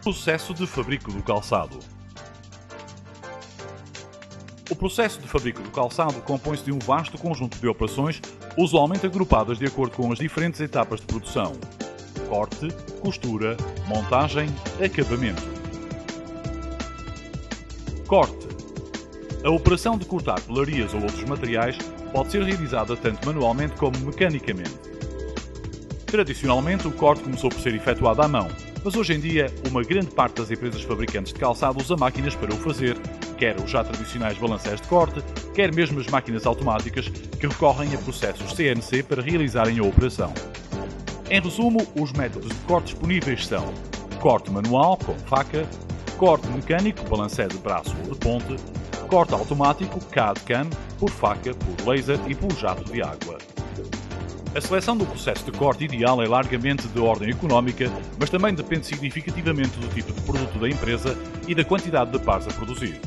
Processo de fabrico do calçado. O processo de fabrico do calçado compõe-se de um vasto conjunto de operações, usualmente agrupadas de acordo com as diferentes etapas de produção: corte, costura, montagem, acabamento. Corte. A operação de cortar pelarias ou outros materiais pode ser realizada tanto manualmente como mecanicamente. Tradicionalmente, o corte começou por ser efetuado à mão, mas hoje em dia uma grande parte das empresas fabricantes de calçado usa máquinas para o fazer, quer os já tradicionais balancés de corte, quer mesmo as máquinas automáticas que recorrem a processos CNC para realizarem a operação. Em resumo, os métodos de corte disponíveis são: corte manual, com faca; corte mecânico, balancé de braço ou de ponte; corte automático, CAD/CAM, por faca, por laser e por jato de água. A seleção do processo de corte ideal é largamente de ordem económica, mas também depende significativamente do tipo de produto da empresa e da quantidade de pares a produzir.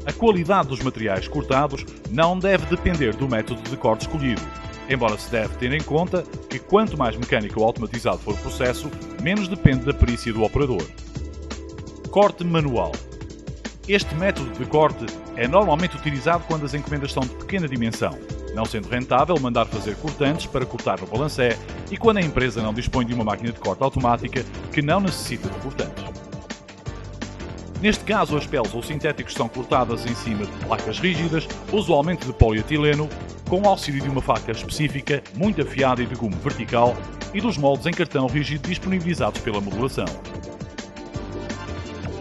A qualidade dos materiais cortados não deve depender do método de corte escolhido, embora se deve ter em conta que quanto mais mecânico ou automatizado for o processo, menos depende da perícia do operador. Corte manual. Este método de corte é normalmente utilizado quando as encomendas são de pequena dimensão, não sendo rentável mandar fazer cortantes para cortar no balancé e quando a empresa não dispõe de uma máquina de corte automática que não necessita de cortantes. Neste caso, as peles ou sintéticos são cortadas em cima de placas rígidas, usualmente de polietileno, com o auxílio de uma faca específica, muito afiada e de gume vertical, e dos moldes em cartão rígido disponibilizados pela modulação.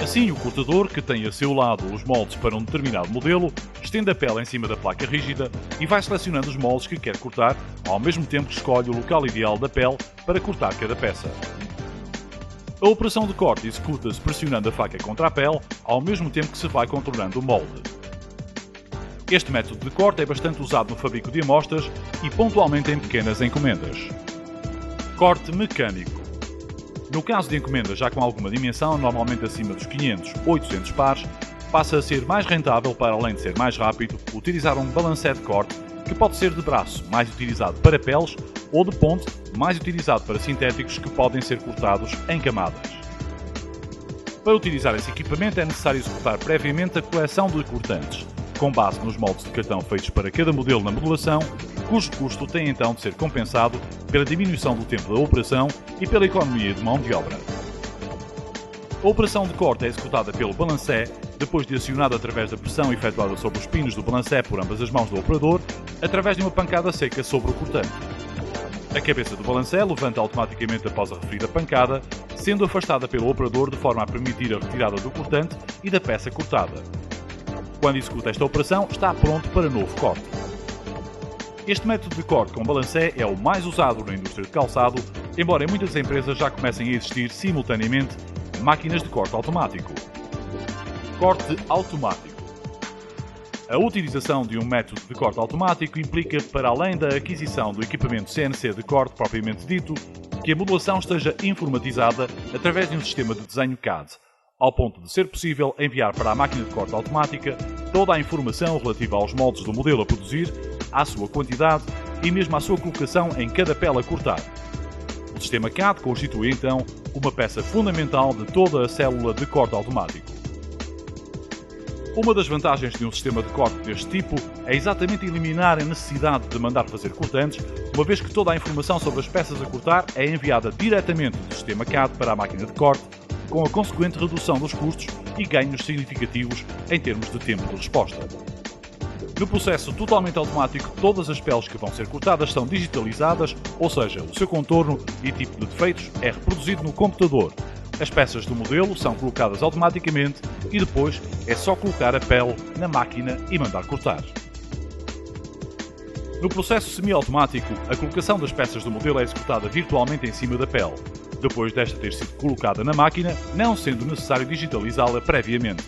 Assim, o cortador, que tem a seu lado os moldes para um determinado modelo, estende a pele em cima da placa rígida e vai selecionando os moldes que quer cortar, ao mesmo tempo que escolhe o local ideal da pele para cortar cada peça. A operação de corte executa-se pressionando a faca contra a pele, ao mesmo tempo que se vai contornando o molde. Este método de corte é bastante usado no fabrico de amostras e pontualmente em pequenas encomendas. Corte mecânico. No caso de encomendas já com alguma dimensão, normalmente acima dos 500 ou 800 pares, passa a ser mais rentável, para além de ser mais rápido, utilizar um balancé de corte, que pode ser de braço, mais utilizado para peles, ou de ponte, mais utilizado para sintéticos que podem ser cortados em camadas. Para utilizar esse equipamento é necessário executar previamente a coleção de cortantes, com base nos moldes de cartão feitos para cada modelo na modulação, cujo custo tem então de ser compensado pela diminuição do tempo da operação e pela economia de mão de obra. A operação de corte é executada pelo balancé, depois de acionado através da pressão efetuada sobre os pinos do balancé por ambas as mãos do operador, através de uma pancada seca sobre o cortante. A cabeça do balancé levanta automaticamente após a referida pancada, sendo afastada pelo operador de forma a permitir a retirada do cortante e da peça cortada. Quando executa esta operação, está pronto para novo corte. Este método de corte com balancé é o mais usado na indústria de calçado, embora em muitas empresas já comecem a existir simultaneamente máquinas de corte automático. Corte automático. A utilização de um método de corte automático implica, para além da aquisição do equipamento CNC de corte propriamente dito, que a modulação esteja informatizada através de um sistema de desenho CAD, ao ponto de ser possível enviar para a máquina de corte automática toda a informação relativa aos moldes do modelo a produzir, à sua quantidade e mesmo à sua colocação em cada pele a cortar. O sistema CAD constitui então uma peça fundamental de toda a célula de corte automático. Uma das vantagens de um sistema de corte deste tipo é exatamente eliminar a necessidade de mandar fazer cortantes, uma vez que toda a informação sobre as peças a cortar é enviada diretamente do sistema CAD para a máquina de corte, com a consequente redução dos custos e ganhos significativos em termos de tempo de resposta. No processo totalmente automático, todas as peles que vão ser cortadas são digitalizadas, ou seja, o seu contorno e tipo de defeitos é reproduzido no computador. As peças do modelo são colocadas automaticamente e depois é só colocar a pele na máquina e mandar cortar. No processo semiautomático, a colocação das peças do modelo é executada virtualmente em cima da pele, depois desta ter sido colocada na máquina, não sendo necessário digitalizá-la previamente.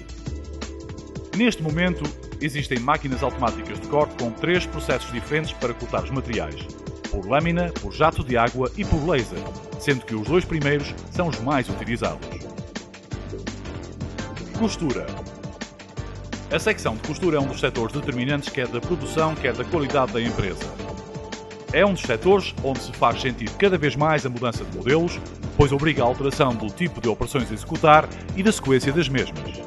Neste momento, existem máquinas automáticas de corte com 3 processos diferentes para cortar os materiais: por lâmina, por jato de água e por laser, sendo que os 2 primeiros são os mais utilizados. Costura. A secção de costura é um dos setores determinantes quer da produção, quer da qualidade da empresa. É um dos setores onde se faz sentir cada vez mais a mudança de modelos, pois obriga a alteração do tipo de operações a executar e da sequência das mesmas.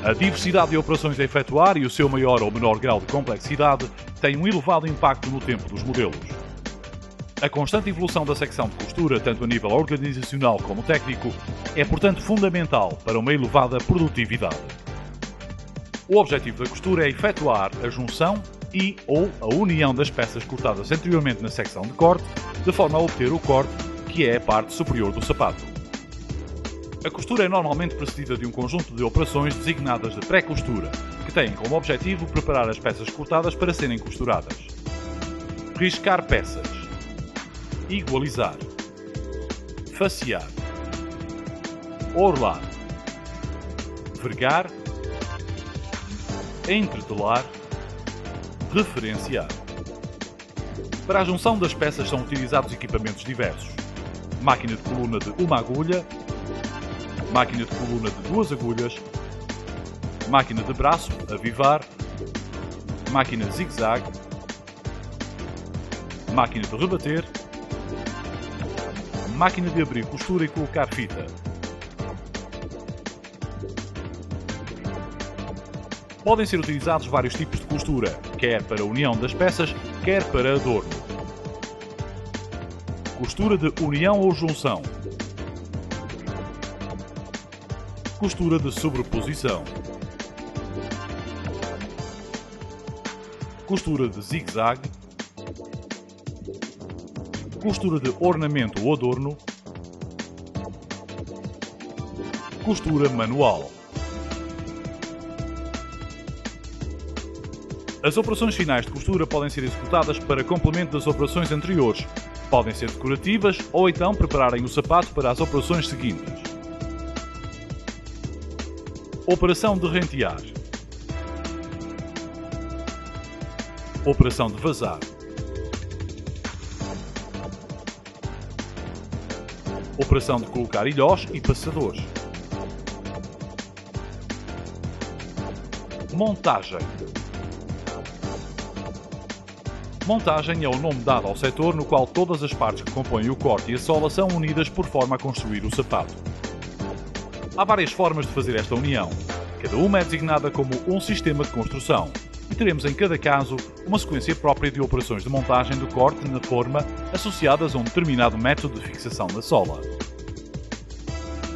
A diversidade de operações a efetuar e o seu maior ou menor grau de complexidade têm um elevado impacto no tempo dos modelos. A constante evolução da secção de costura, tanto a nível organizacional como técnico, é portanto fundamental para uma elevada produtividade. O objetivo da costura é efetuar a junção e/ou a união das peças cortadas anteriormente na secção de corte, de forma a obter o corte, que é a parte superior do sapato. A costura é normalmente precedida de um conjunto de operações designadas de pré-costura, que têm como objetivo preparar as peças cortadas para serem costuradas. Riscar peças. Igualizar. Facear. Orlar. Vergar. Entretelar. Referenciar. Para a junção das peças são utilizados equipamentos diversos. Máquina de coluna de uma agulha, máquina de coluna de 2 agulhas, máquina de braço, avivar, máquina zigue-zague, máquina de rebater, máquina de abrir costura e colocar fita. Podem ser utilizados vários tipos de costura, quer para a união das peças, quer para adorno. Costura de união ou junção. Costura de sobreposição. Costura de zigue-zague. Costura de ornamento ou adorno. Costura manual. As operações finais de costura podem ser executadas para complemento das operações anteriores. Podem ser decorativas ou então prepararem o sapato para as operações seguintes. Operação de rentear. Operação de vazar. Operação de colocar ilhós e passadores. Montagem. Montagem é o nome dado ao setor no qual todas as partes que compõem o corte e a sola são unidas por forma a construir o sapato. Há várias formas de fazer esta união. Cada uma é designada como um sistema de construção e teremos em cada caso uma sequência própria de operações de montagem do corte na forma associadas a um determinado método de fixação da sola.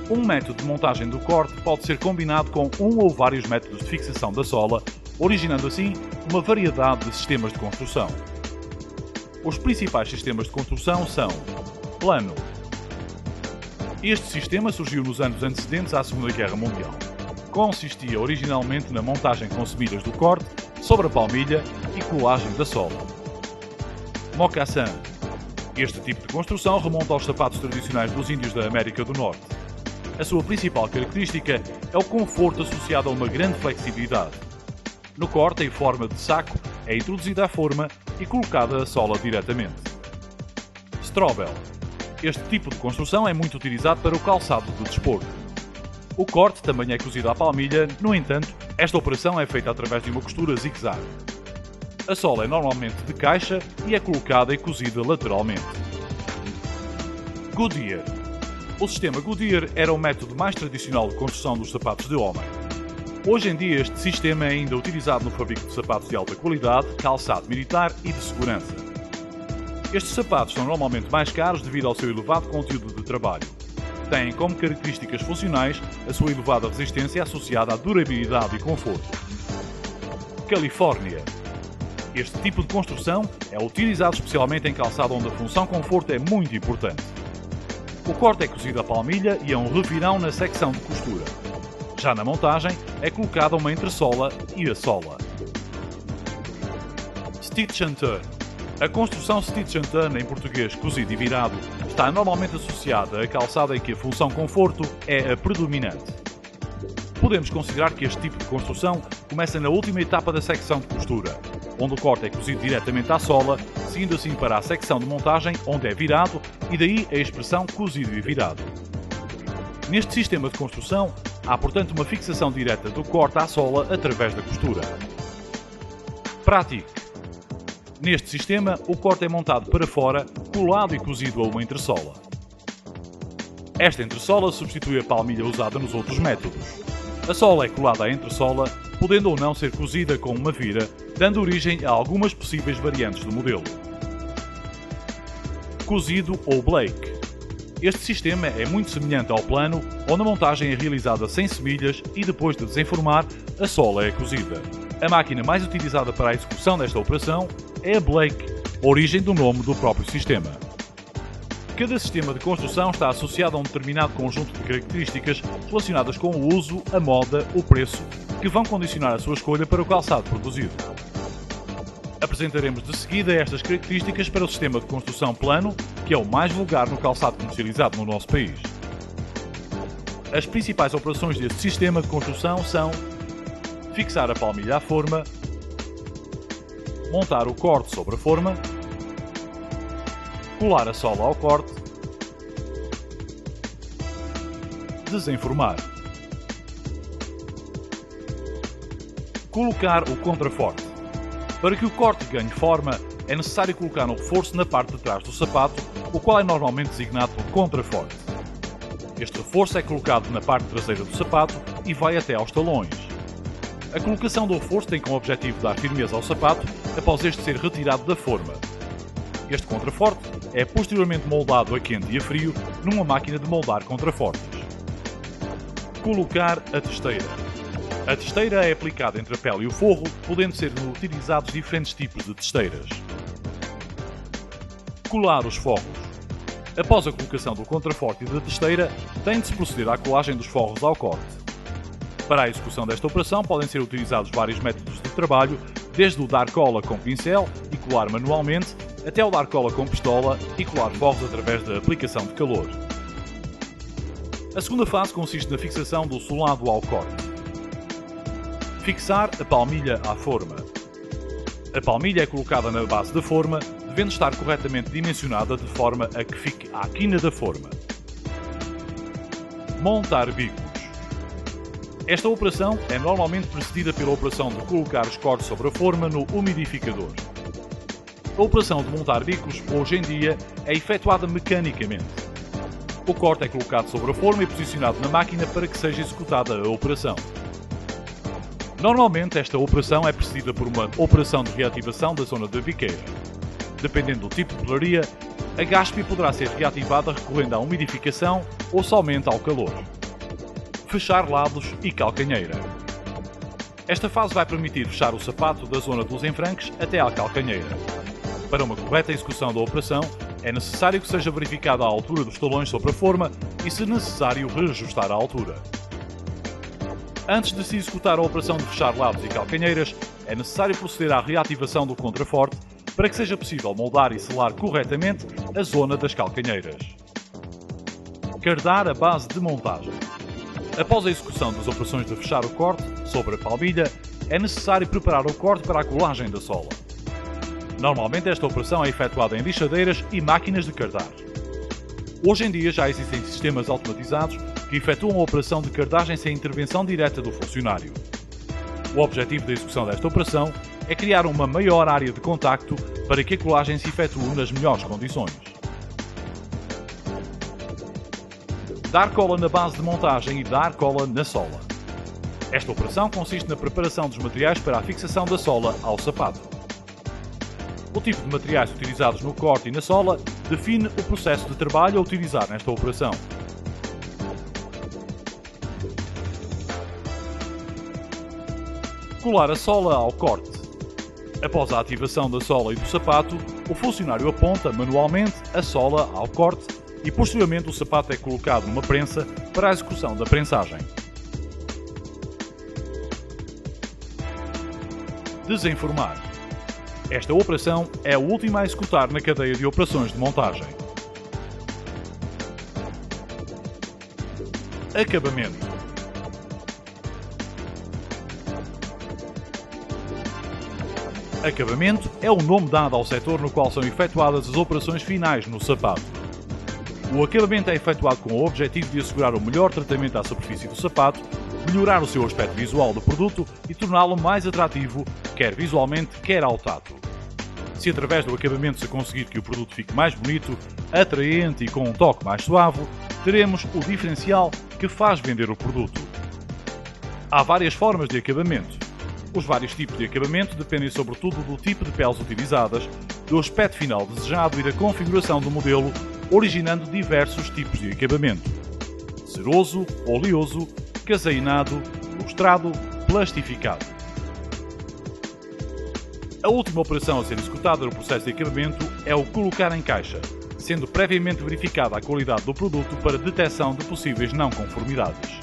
Um método de montagem do corte pode ser combinado com um ou vários métodos de fixação da sola, originando assim uma variedade de sistemas de construção. Os principais sistemas de construção são: plano. Este sistema surgiu nos anos antecedentes à Segunda Guerra Mundial. Consistia originalmente na montagem com semilhas do corte sobre a palmilha e colagem da sola. Mocassin. Este tipo de construção remonta aos sapatos tradicionais dos índios da América do Norte. A sua principal característica é o conforto associado a uma grande flexibilidade. No corte, em forma de saco, é introduzida a forma e colocada a sola diretamente. Strobel. Este tipo de construção é muito utilizado para o calçado de desporto. O corte também é cozido à palmilha, no entanto, esta operação é feita através de uma costura zigue-zague. A sola é normalmente de caixa e é colocada e cozida lateralmente. Goodyear. O sistema Goodyear era o método mais tradicional de construção dos sapatos de homem. Hoje em dia este sistema é ainda utilizado no fabrico de sapatos de alta qualidade, calçado militar e de segurança. Estes sapatos são normalmente mais caros devido ao seu elevado conteúdo de trabalho. Têm como características funcionais a sua elevada resistência associada à durabilidade e conforto. Califórnia. Este tipo de construção é utilizado especialmente em calçado onde a função conforto é muito importante. O corte é cozido à palmilha e é um revirão na secção de costura. Já na montagem, é colocada uma entressola e a sola. Stitch and Turn. A construção Stitch and Turn, em português cozido e virado, está normalmente associada a calçada em que a função conforto é a predominante. Podemos considerar que este tipo de construção começa na última etapa da secção de costura, onde o corte é cozido diretamente à sola, seguindo assim para a secção de montagem, onde é virado, e daí a expressão cozido e virado. Neste sistema de construção, há portanto uma fixação direta do corte à sola através da costura. Pratique. Neste sistema, o corte é montado para fora, colado e cozido a uma entressola. Esta entressola substitui a palmilha usada nos outros métodos. A sola é colada à entressola, podendo ou não ser cozida com uma vira, dando origem a algumas possíveis variantes do modelo. Cozido ou Blake. Este sistema é muito semelhante ao plano, onde a montagem é realizada sem semilhas e depois de desenformar, a sola é cozida. A máquina mais utilizada para a execução desta operação é a Blake, origem do nome do próprio sistema. Cada sistema de construção está associado a um determinado conjunto de características relacionadas com o uso, a moda, o preço, que vão condicionar a sua escolha para o calçado produzido. Apresentaremos de seguida estas características para o sistema de construção plano, que é o mais vulgar no calçado comercializado no nosso país. As principais operações deste sistema de construção são fixar a palmilha à forma, montar o corte sobre a forma, colar a sola ao corte, desenformar, colocar o contraforte. Para que o corte ganhe forma, é necessário colocar um reforço na parte de trás do sapato, o qual é normalmente designado por contraforte. Este reforço é colocado na parte traseira do sapato e vai até aos talões. A colocação do reforço tem como objetivo dar firmeza ao sapato após este ser retirado da forma. Este contraforte é posteriormente moldado a quente e a frio numa máquina de moldar contrafortes. Colocar a testeira. A testeira é aplicada entre a pele e o forro, podendo ser utilizados diferentes tipos de testeiras. Colar os forros. Após a colocação do contraforte e da testeira, tem de se proceder à colagem dos forros ao corte. Para a execução desta operação podem ser utilizados vários métodos de trabalho, desde o dar cola com pincel e colar manualmente, até o dar cola com pistola e colar forros através da aplicação de calor. A segunda fase consiste na fixação do solado ao corte. Fixar a palmilha à forma. A palmilha é colocada na base da forma, devendo estar corretamente dimensionada de forma a que fique à quina da forma. Montar bicos. Esta operação é normalmente precedida pela operação de colocar os cortes sobre a forma no umidificador. A operação de montar bicos, hoje em dia, é efetuada mecanicamente. O corte é colocado sobre a forma e posicionado na máquina para que seja executada a operação. Normalmente, esta operação é precedida por uma operação de reativação da zona da biqueira. Dependendo do tipo de pelaria, a gaspe poderá ser reativada recorrendo à umidificação ou somente ao calor. Fechar lados e calcanheira. Esta fase vai permitir fechar o sapato da zona dos enfranques até à calcanheira. Para uma correta execução da operação, é necessário que seja verificada a altura dos talões sobre a forma e, se necessário, reajustar a altura. Antes de se executar a operação de fechar lados e calcanheiras, é necessário proceder à reativação do contraforte para que seja possível moldar e selar corretamente a zona das calcanheiras. Cardar a base de montagem. Após a execução das operações de fechar o corte sobre a palmilha, é necessário preparar o corte para a colagem da sola. Normalmente esta operação é efetuada em lixadeiras e máquinas de cardar. Hoje em dia já existem sistemas automatizados que efetuam a operação de cardagem sem intervenção direta do funcionário. O objetivo da execução desta operação é criar uma maior área de contacto para que a colagem se efetue nas melhores condições. Dar cola na base de montagem e dar cola na sola. Esta operação consiste na preparação dos materiais para a fixação da sola ao sapato. O tipo de materiais utilizados no corte e na sola define o processo de trabalho a utilizar nesta operação. Colar a sola ao corte. Após a ativação da sola e do sapato, o funcionário aponta manualmente a sola ao corte e posteriormente o sapato é colocado numa prensa para a execução da prensagem. Desenformar. Esta operação é a última a executar na cadeia de operações de montagem. Acabamento. Acabamento é o nome dado ao setor no qual são efetuadas as operações finais no sapato. O acabamento é efetuado com o objetivo de assegurar o melhor tratamento à superfície do sapato, melhorar o seu aspecto visual do produto e torná-lo mais atrativo, quer visualmente, quer ao tato. Se através do acabamento se conseguir que o produto fique mais bonito, atraente e com um toque mais suave, teremos o diferencial que faz vender o produto. Há várias formas de acabamento. Os vários tipos de acabamento dependem sobretudo do tipo de peles utilizadas, do aspecto final desejado e da configuração do modelo, originando diversos tipos de acabamento: ceroso, oleoso, casainado, lustrado, plastificado. A última operação a ser executada no processo de acabamento é o colocar em caixa, sendo previamente verificada a qualidade do produto para detecção de possíveis não conformidades.